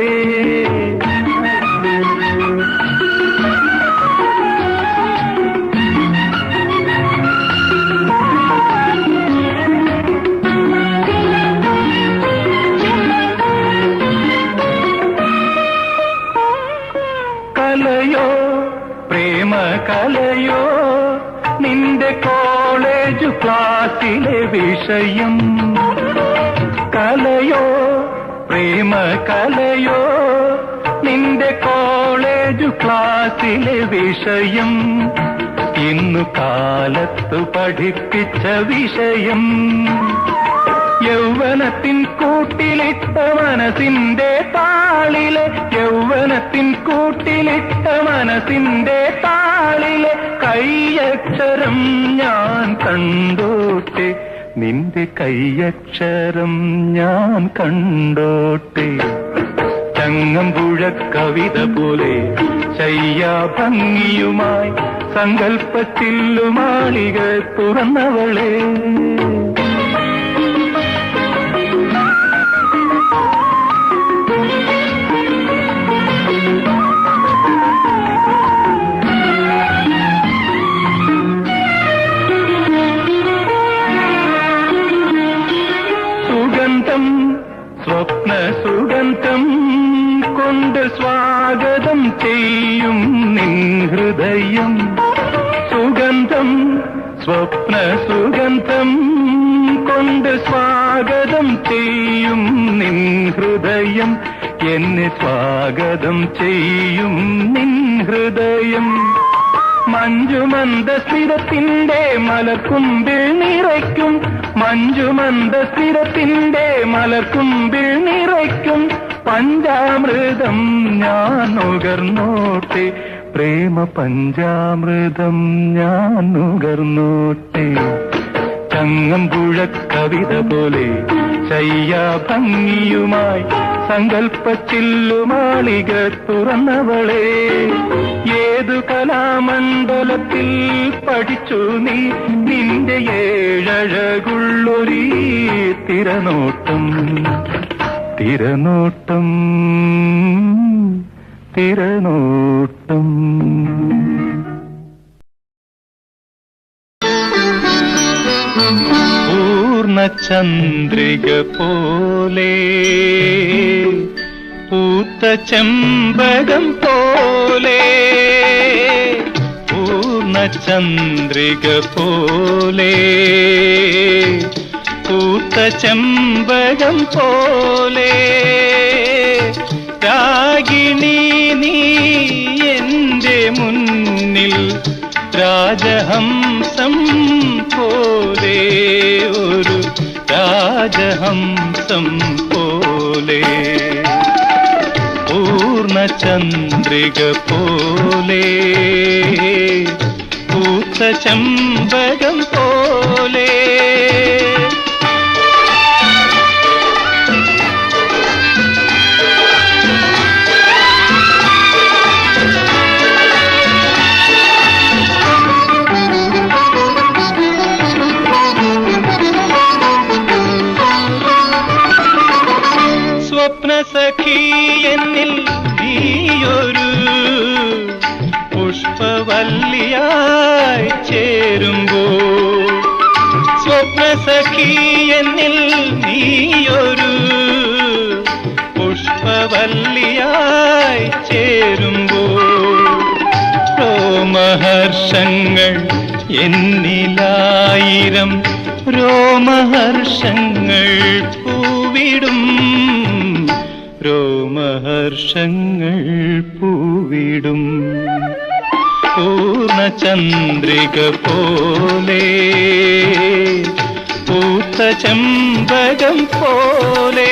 കലയോ പ്രേമ കലയോ നിന്റെ കോളേജ് ക്ലാസ്സിലെ വിഷയം. കലയോ പ്രേമ കലയോ നിന്റെ കോളേജ് ക്ലാസ്സിലെ വിഷയം. ഇന്നു കാലത്തു പഠിപ്പിച്ച വിഷയം. യൗവനത്തിൻ കൂട്ടിലിട്ട മനസ്സിന്റെ താളിലെ, യൗവനത്തിൻ കൂട്ടിലിട്ട മനസ്സിന്റെ താളിലെ കൈയക്ഷരം ഞാൻ കണ്ടോട്ടെ, നിന്റെ കൈയക്ഷരം ഞാൻ കണ്ടോട്ടെ. ചങ്ങമ്പുഴ കവിത പോലെ ചയ്യാഭംഗിയുമായി സങ്കൽപ്പച്ചില്ലുമാളിക തുറന്നവളെ. സുഗന്ധം സ്വപ്ന സുഗന്ധം കൊണ്ട് സ്വാഗതം ചെയ്യും നിൻ ഹൃദയം. സുഗന്ധം സ്വപ്ന സുഗന്ധം കൊണ്ട് സ്വാഗതം ചെയ്യും നിൻ ഹൃദയം. എന്നെ സ്വാഗതം ചെയ്യും നിൻ ഹൃദയം. മഞ്ജുമന്ദസ്മിതത്തിന്റെ മലർക്കുമ്പിൽ നിറയ്ക്കും, മഞ്ജുമന്ദസ്മിതത്തിന്റെ മലർക്കുമ്പിൽ നിറയ്ക്കും പഞ്ചാമൃതം ഞാൻ നുകർന്നോട്ടെ, പ്രേമ പഞ്ചാമൃതം ഞാൻ നുകർന്നോട്ടെ. ചങ്ങമ്പുഴ കവിത പോലെ ചയ്യാഭംഗിയുമായി സങ്കൽപ്പച്ചില്ലുമാളിക തുറന്നവളെ. ഏതു കലാമണ്ഡലത്തിൽ പഠിച്ചു നീ, നിന്റെ ഏഴഴകുള്ളൊരീ തിരനോട്ടം തിരനോട്ടം തിരനോട്ടം. പൂർണ്ണചന്ദ്രിക പോലെ പൂത്ത ചെമ്പകം പോലെ, പൂർണ്ണചന്ദ്രിക പോലെ പൂത്ത ചെമ്പകം പോലെ. രാഗിണി നീ എന്റെ മുന്നിൽ രാജഹംസം പോലെ, ഒരു രാജഹംസം പോലെ. പൂർണ്ണചന്ദ്രിക പോലെ പൂത്ത ചെമ്പകം പോലെ. പുഷ്പവല്ലിയായി ചേരുമ്പോൾ സ്വപ്നസഖി എന്നിൽ നീയൊരു പുഷ്പവല്ലിയായി ചേരുമ്പോൾ രോമഹർഷങ്ങൾ എന്നിലായിരം രോമഹർഷങ്ങൾ പൂവിടും രോമഹർഷങ്ങൾ പൂവിടും പൂർണ്ണചന്ദ്രിക പോലെ പൂത്ത ചെമ്പകം പോലെ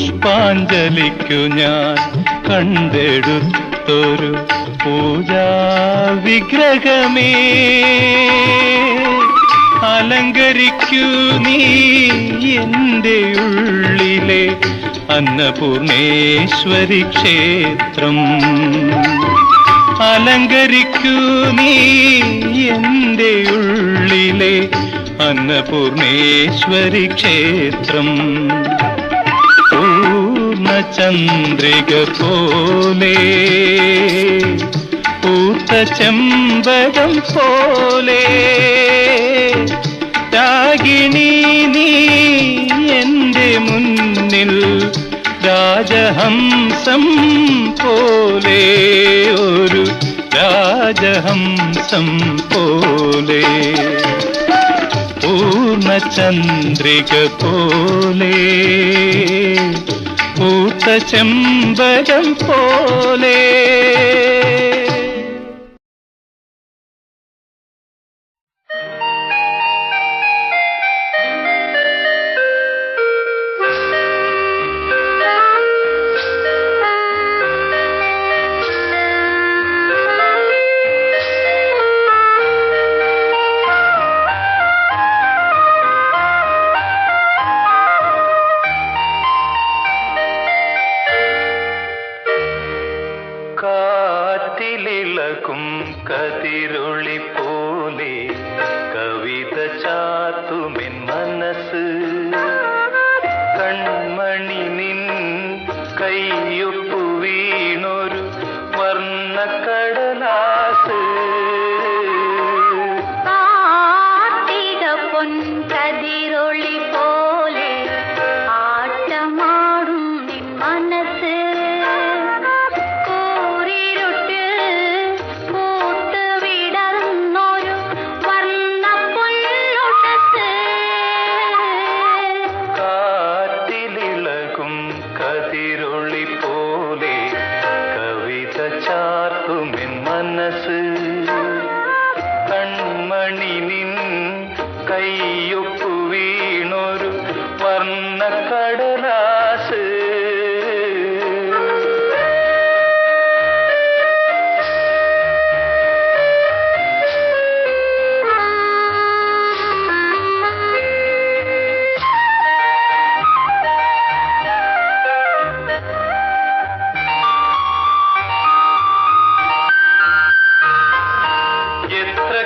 പുഷ്പാഞ്ജലിക്കു ഞാൻ കണ്ടെടുത്തൊരു പൂജാവിഗ്രഹമേ അലങ്കരിക്കൂ നീ എൻ്റെ ഉള്ളിലെ അന്നപൂർണേശ്വരി ക്ഷേത്രം അലങ്കരിക്കൂ നീ എൻ്റെ ഉള്ളിലെ അന്നപൂർണേശ്വരി ക്ഷേത്രം പൂർണ്ണചന്ദ്രിക പോലെ പൂത്ത ചെമ്പകം പോലെ രാഗിണി നീ എൻ്റെ മുന്നിൽ രാജഹംസം പോലെ ഒരു രാജഹംസം പോലെ പൂർണ്ണചന്ദ്രിക പോലെ പൂത്ത ചെമ്പകം പോലെ കാറ്റിലിളകും കതിരൊളി പോലെ കവിത ചാത്തുമെൻ മനസ്സ് കൺമണി നിൻ കയ്യൊപ്പു വീണൊരു വർണ്ണക്കടലാസ് കാർത്തിക പൊൻകതിരൊളി പോലെ ആട്ടമാടും നിൻ മനസ്സ് കതിരൊളി പോലെ കവിത ചാർത്തുമെൻ മനസ്സ് കൺമണി നിൻ കയ്യൊപ്പു വീണൊരു വർണ്ണക്കടലാസ്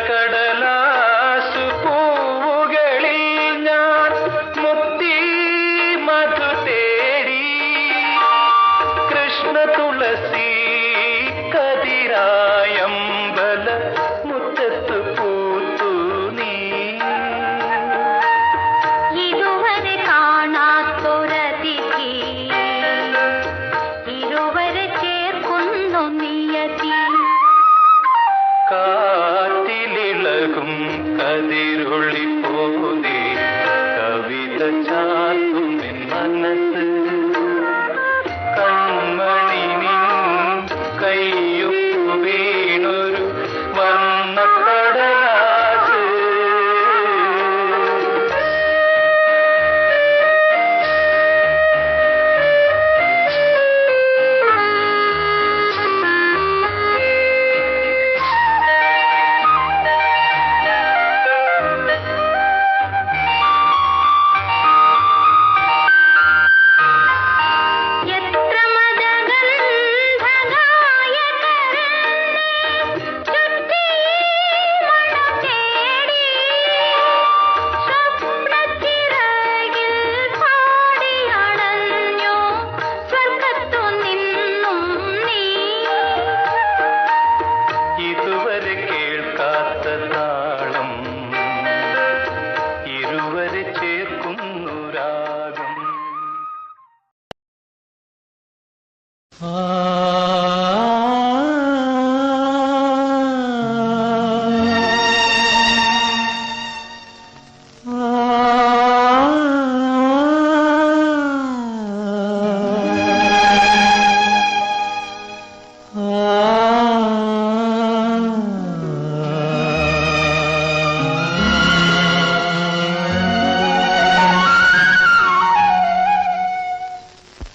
കടലാസു പൂവുകളിൽ ഞാൻ മുത്തി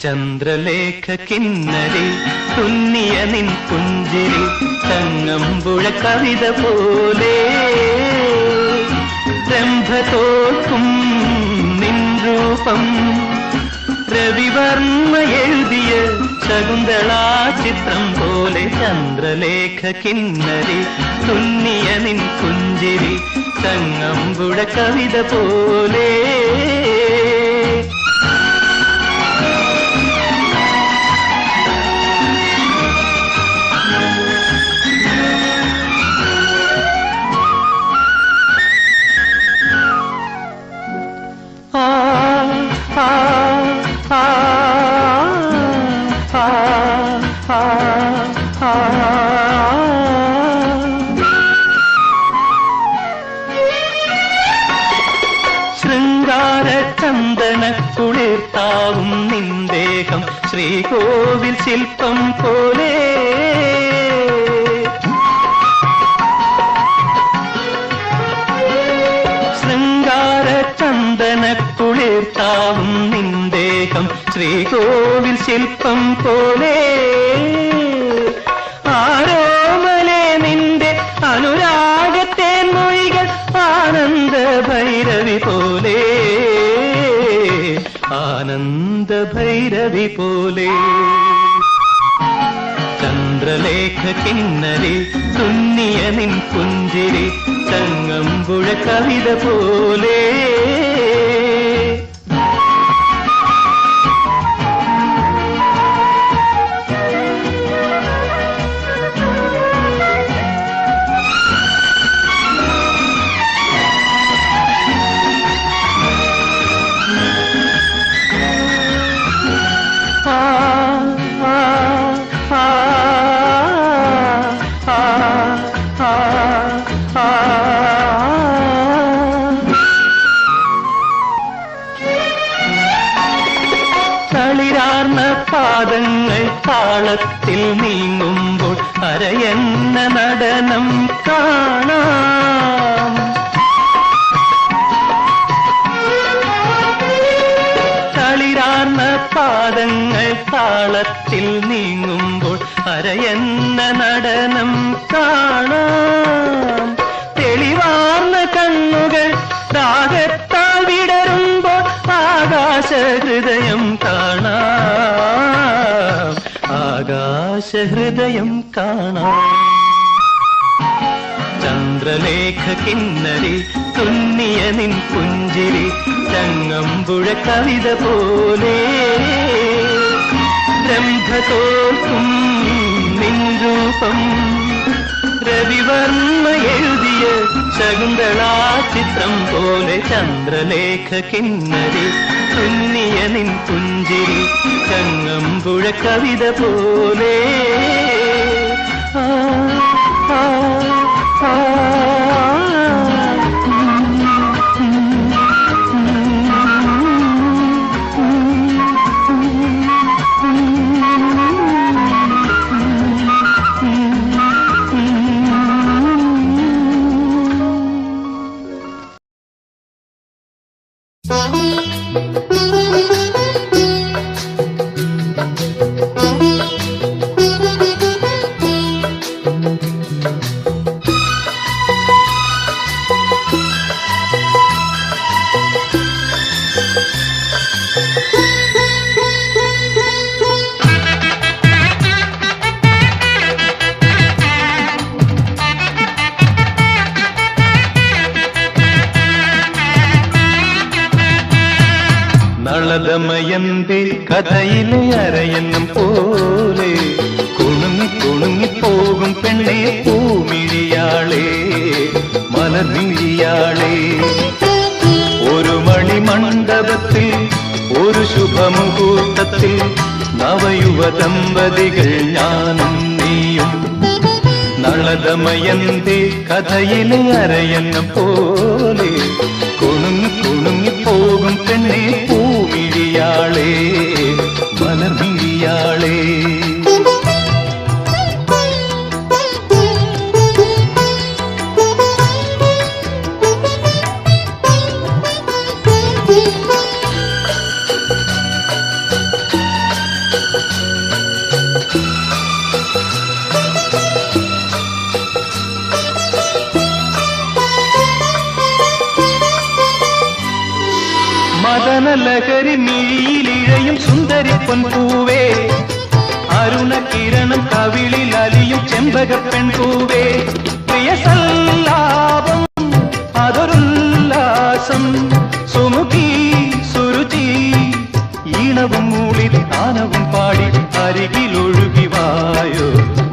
ചന്ദ്രലേഖ കിന്നരി തുന്നിയ നിൻ പുഞ്ചിരി ചങ്ങമ്പുഴ കവിത പോലെ രംഭ തോൽക്കും നിൻ രൂപം രവിവർമ്മ എഴുതിയ ശകുന്തളാ ചിത്രം പോലെ ചന്ദ്രലേഖ കിന്നരി തുന്നിയ നിൻ പുഞ്ചിരി ചങ്ങമ്പുഴ കവിത പോലെ ശൃംഗാര ചന്ദന കുളിർത്താവും നിന്ദേഹം ശ്രീകോവിൽ ശില്പം പോലെ ശൃംഗാര ചന്ദന കുളിർത്താവും നിന്ദേഹം ശ്രീകോവിൽ ശില്പം പോലെ ആരോമലെ നിന്റെ അനുരാഗത്തെ മൊഴികൾ ആനന്ദ ഭൈരവി പോലെ ആനന്ദ ഭൈരവി പോലെ ചന്ദ്രലേഖ കിന്നരി തുന്നിയ നിൻ പുഞ്ചിരി ചങ്ങമ്പുഴ കവിത പോലെ തളിരാർന്ന പാദങ്ങൾ താളത്തിൽ നീങ്ങുമ്പോൾ അരയന്ന നടനം കാണാം തളിരാർന്ന പാദങ്ങൾ താളത്തിൽ നീങ്ങുമ്പോൾ അരയന്ന നടനം കാണാം തെളിവാർന്ന കണ്ണുകൾ രാഗത്താൽ വിടരുമ്പോൾ ആകാശഹൃദയം കാണാം ആകാശഹൃദയം കാണാം ചന്ദ്രലേഖ കിന്നരി തുന്നിയ നിൻ പുഞ്ചിരി ചങ്ങമ്പുഴ കവിത പോലെ രംഭ തോൽക്കും നിൻ രൂപം രവിവർമ്മ എഴുതിയ ശകുന്തളാ ചിത്രം പോലെ ചന്ദ്രലേഖ കിന്നരി തുന്നിയ നിൻ പുഞ്ചിരി ചങ്ങമ്പുഴ കവിത പോലെ നളദമയന്തി കഥയിലെ അരയന്നം പോലെ കുണുങ്ങി കുണുങ്ങിപ്പോകും പെണ്ണെ പൂമിഴിയാളെ മലർമിഴിയാളെ ഒരു മണിമണ്ഡപത്തിൽ ഒരു ശുഭമുഹൂർത്തത്തിൽ നവയുവ ദമ്പതികൾ ഞാനും നീയും നളദമയന്തി കഥയിലെ അരയന്നം പോലെ കുണുങ്ങി കുണുങ്ങി പോകും പെണ്ണെ പൂമിഴിയാളേ മലർമിഴിയാളേ. മദനലഹരി മിഴിയിലിഴയും സുന്ദരി പൊൻപൂവേ അരുണകിരണം കവിളിൽ അലിയും ചെമ്പക പെൺപൂവേ പ്രിയ സല്ലാപം അതൊരുല്ലാസം സുമുഖി സുരുചി ഈണവും മൂളി താനവും പാടി അരികിലൊഴുകി വായോ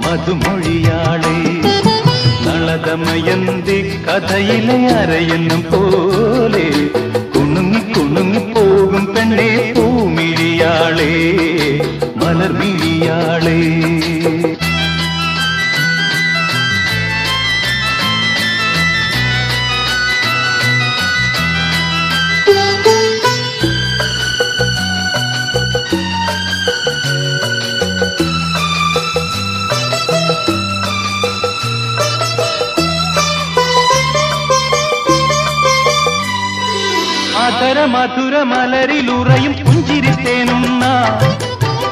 മധുമൊഴിയാളേ. നളദമയന്തി കഥയിലെ അരയന്നം പോലെ കുണുങ്ങി കുണുങ്ങി പോകും പെണ്ണെ പൂമിഴിയാളേ മലർമിഴിയാളേ. അധര മധുര മലരിലുറയും പുഞ്ചിരിത്തേനുണ്ണ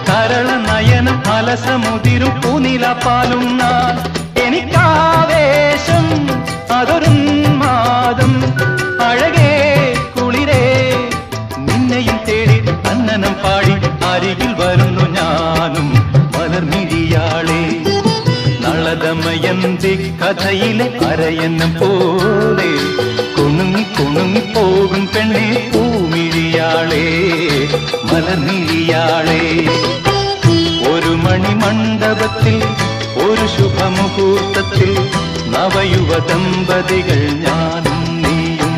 കരള നയനം അലസമുതിരും പൂനിലപ്പാലുണ്ണ എനിക്കാവേശം അതൊരുന്മാദം അഴകേ കുളിരേ നിന്നെയും തേടി അന്നനം പാടി അരികിൽ വരുന്നു ഞാനും മലർമിഴിയാളേ. നളദമയന്തി കഥയിലെ അരയന്നം പോലെ കുണുങ്ങി കുണുങ്ങി പോകും പെണ്ണെ പൂമിഴിയാളേ മലർമിഴിയാളേ. ഒരു മണിമണ്ഡപത്തിൽ ഒരു ശുഭമുഹൂർത്തത്തിൽ നവയുവ ദമ്പതികൾ ഞാനും നീയും.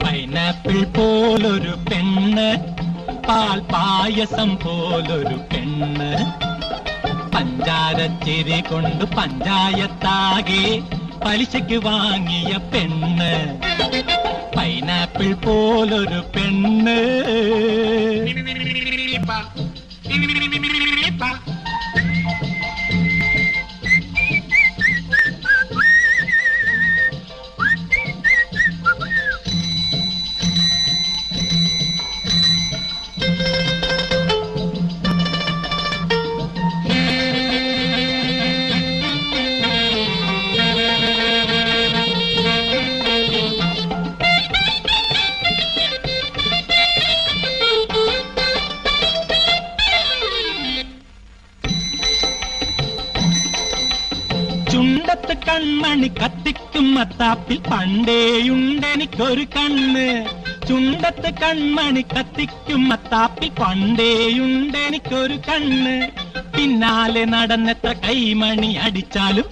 പൈനാപ്പിൾ പോലൊരു പെണ്ണ് പാൽ പായസം പോലൊരു പെണ്ണ് പഞ്ചാരച്ചിരി കൊണ്ട് പഞ്ചായത്താകെ പലിശയ്ക്ക് വാങ്ങിയ പെണ്ണ് പൈനാപ്പിൾ പോലൊരു പെണ്ണ്. ചുണ്ടത്ത് കൺമണി കത്തിക്കും മത്താപ്പിൽ പണ്ടേയുണ്ടെനിക്കൊരു കണ്ണ്. ചുണ്ടത്ത് കൺമണി കത്തിക്കും മത്താപ്പിൽ പണ്ടേയുണ്ടെനിക്കൊരു കണ്ണ്. പിന്നാലെ നടന്നെത്ര കൈമണി അടിച്ചാലും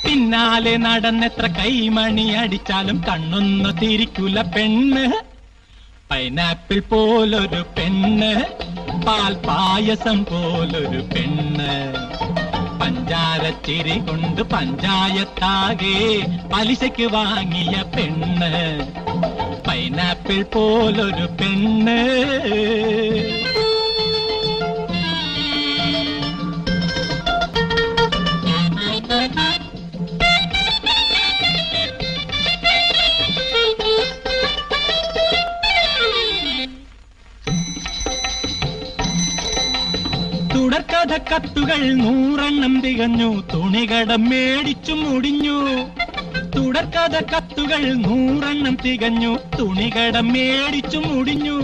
പിന്നാലെ നടന്നെത്ര കൈമണി അടിച്ചാലും കണ്ണൊന്നു തിരിക്കൂല പെണ്ണ്. പൈനാപ്പിൾ പോലൊരു പെണ്ണ് പാൽ പായസം പോലൊരു പെണ്ണ് പഞ്ചാരച്ചിരി കൊണ്ട് പഞ്ചായത്താകെ പലിശയ്ക്ക് വാങ്ങിയ പെണ്ണ് പൈനാപ്പിൾ പോലൊരു പെണ്ണ്. തുടർക്കഥ കത്തുകൾ 100 തികഞ്ഞു തുണികടം മേടിച്ചു മുടിഞ്ഞു. തുടർക്കഥ കത്തുകൾ 100 തികഞ്ഞു തുണികടം മേടിച്ചു മുടിഞ്ഞു.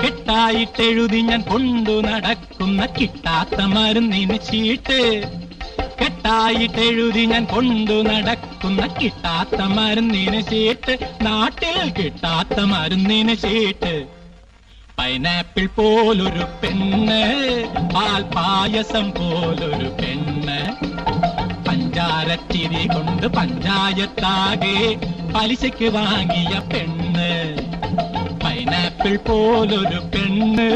കെട്ടായിട്ടെഴുതി ഞാൻ കൊണ്ടു നടക്കുന്ന കിട്ടാത്ത മരുന്നിന് ചീട്ട്. കെട്ടായിട്ടെഴുതി ഞാൻ കൊണ്ടു നടക്കുന്ന കിട്ടാത്ത മരുന്നിന് ചീട്ട്. നാട്ടിൽ കിട്ടാത്ത മരുന്നിന് ചീട്ട്. പൈനാപ്പിൾ പോലൊരു പെണ്ണ്, പാൽ പായസം പോലൊരു പെണ്ണ്, പഞ്ചാരച്ചിരി കൊണ്ട് പഞ്ചായത്താകെ പലിശയ്ക്ക് വാങ്ങിയ പെണ്ണ്. പൈനാപ്പിൾ പോലൊരു പെണ്ണ്.